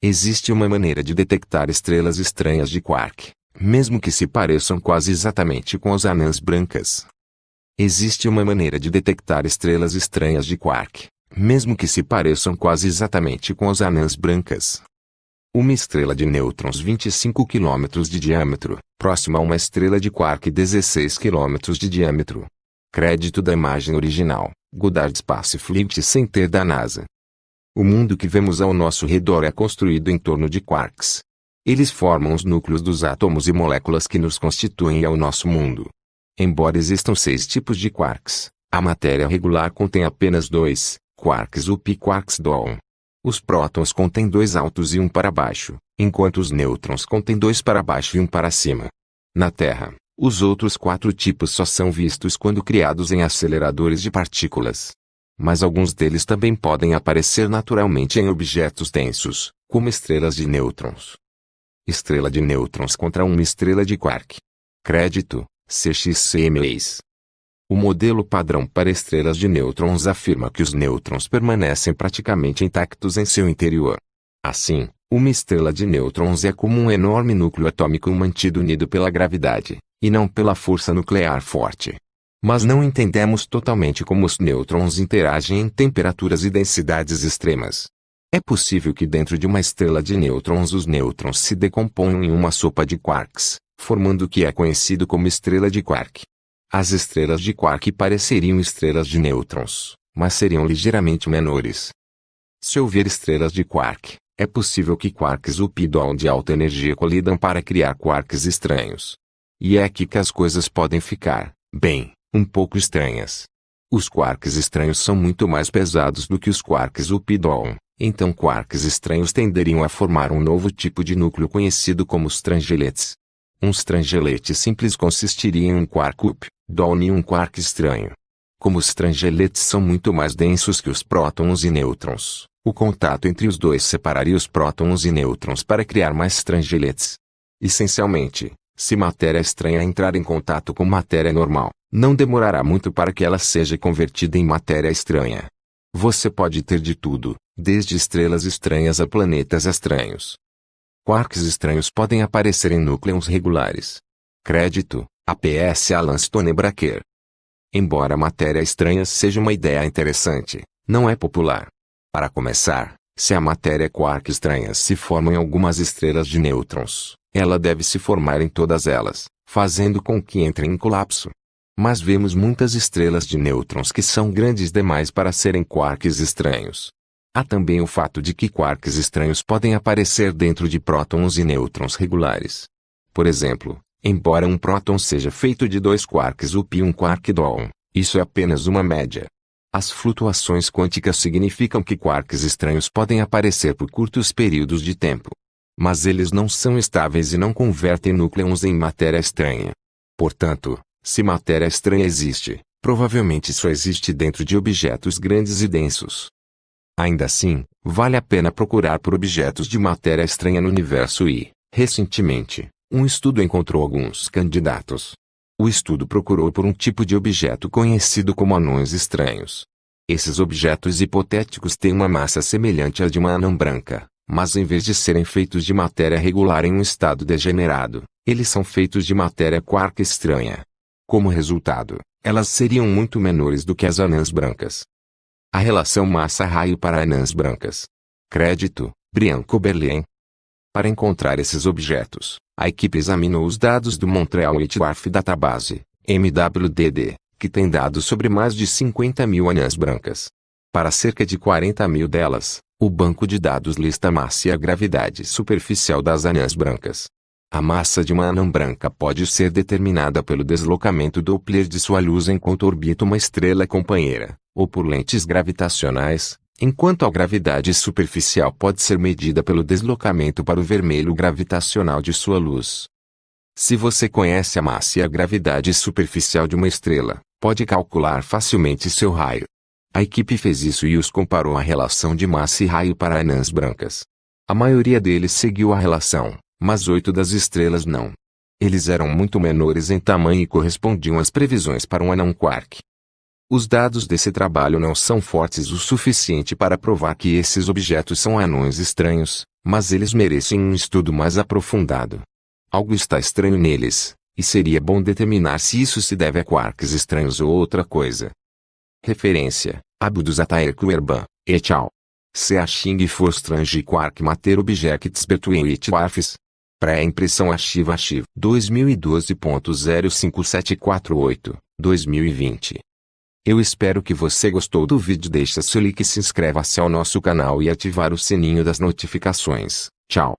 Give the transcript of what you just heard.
Existe uma maneira de detectar estrelas estranhas de quark, mesmo que se pareçam quase exatamente com as anãs brancas. Existe uma maneira de detectar estrelas estranhas de quark, mesmo que se pareçam quase exatamente com as anãs brancas. Uma estrela de nêutrons 25 km de diâmetro, próxima a uma estrela de quark 16 km de diâmetro. Crédito da imagem original, Goddard Space Flight Center da NASA. O mundo que vemos ao nosso redor é construído em torno de quarks. Eles formam os núcleos dos átomos e moléculas que nos constituem ao nosso mundo. Embora existam 6 tipos de quarks, a matéria regular contém apenas 2, quarks up e quarks down. Os prótons contêm 2 altos e 1 para baixo, enquanto os nêutrons contêm 2 para baixo e 1 para cima. Na Terra, os outros 4 tipos só são vistos quando criados em aceleradores de partículas. Mas alguns deles também podem aparecer naturalmente em objetos densos, como estrelas de nêutrons. Estrela de nêutrons contra uma estrela de quark. Crédito, CXCMEs. O modelo padrão para estrelas de nêutrons afirma que os nêutrons permanecem praticamente intactos em seu interior. Assim, uma estrela de nêutrons é como um enorme núcleo atômico mantido unido pela gravidade, e não pela força nuclear forte. Mas não entendemos totalmente como os nêutrons interagem em temperaturas e densidades extremas. É possível que dentro de uma estrela de nêutrons os nêutrons se decomponham em uma sopa de quarks, formando o que é conhecido como estrela de quark. As estrelas de quark pareceriam estrelas de nêutrons, mas seriam ligeiramente menores. Se houver estrelas de quark, é possível que quarks up e down de alta energia colidam para criar quarks estranhos. E é aqui que as coisas podem ficar, bem, um pouco estranhas. Os quarks estranhos são muito mais pesados do que os quarks up e down, então quarks estranhos tenderiam a formar um novo tipo de núcleo conhecido como strangelets. Um strangelete simples consistiria em um quark up, down e um quark estranho. Como os strangelets são muito mais densos que os prótons e nêutrons, o contato entre os dois separaria os prótons e nêutrons para criar mais strangelets. Essencialmente, se matéria estranha entrar em contato com matéria normal, não demorará muito para que ela seja convertida em matéria estranha. Você pode ter de tudo, desde estrelas estranhas a planetas estranhos. Quarks estranhos podem aparecer em núcleos regulares. Crédito, APS Alan Stonebraker. Embora a matéria estranha seja uma ideia interessante, não é popular. Para começar, se a matéria quark estranha se forma em algumas estrelas de nêutrons, ela deve se formar em todas elas, fazendo com que entre em colapso. Mas vemos muitas estrelas de nêutrons que são grandes demais para serem quarks estranhos. Há também o fato de que quarks estranhos podem aparecer dentro de prótons e nêutrons regulares. Por exemplo, embora um próton seja feito de 2 quarks up e um quark down, isso é apenas uma média. As flutuações quânticas significam que quarks estranhos podem aparecer por curtos períodos de tempo. Mas eles não são estáveis e não convertem núcleos em matéria estranha. Portanto, se matéria estranha existe, provavelmente só existe dentro de objetos grandes e densos. Ainda assim, vale a pena procurar por objetos de matéria estranha no universo e, recentemente, um estudo encontrou alguns candidatos. O estudo procurou por um tipo de objeto conhecido como anões estranhos. Esses objetos hipotéticos têm uma massa semelhante à de uma anã branca, mas em vez de serem feitos de matéria regular em um estado degenerado, eles são feitos de matéria quark estranha. Como resultado, elas seriam muito menores do que as anãs brancas. A relação massa-raio para anãs brancas. Crédito, Brian Koberlin. Para encontrar esses objetos, a equipe examinou os dados do Montreal Dwarf Database, MWDD, que tem dados sobre mais de 50.000 anãs brancas. Para cerca de 40.000 delas, o banco de dados lista a massa e a gravidade superficial das anãs brancas. A massa de uma anã branca pode ser determinada pelo deslocamento Doppler de sua luz enquanto orbita uma estrela companheira, ou por lentes gravitacionais, enquanto a gravidade superficial pode ser medida pelo deslocamento para o vermelho gravitacional de sua luz. Se você conhece a massa e a gravidade superficial de uma estrela, pode calcular facilmente seu raio. A equipe fez isso e os comparou à relação de massa e raio para anãs brancas. A maioria deles seguiu a relação, mas 8 das estrelas não. Eles eram muito menores em tamanho e correspondiam às previsões para um anão quark. Os dados desse trabalho não são fortes o suficiente para provar que esses objetos são anões estranhos, Mas eles merecem um estudo mais aprofundado. Algo está estranho neles, e seria bom determinar se isso se deve a quarks estranhos ou outra coisa. Referência: Abdus-Atair Kuerban, et al. Searching for strange quark matter objects between it dwarfs. Pré-impressão arquivo 2012.05748, 2020. Eu espero que você gostou do vídeo. Deixe seu like e se inscreva-se ao nosso canal e ativar o sininho das notificações. Tchau.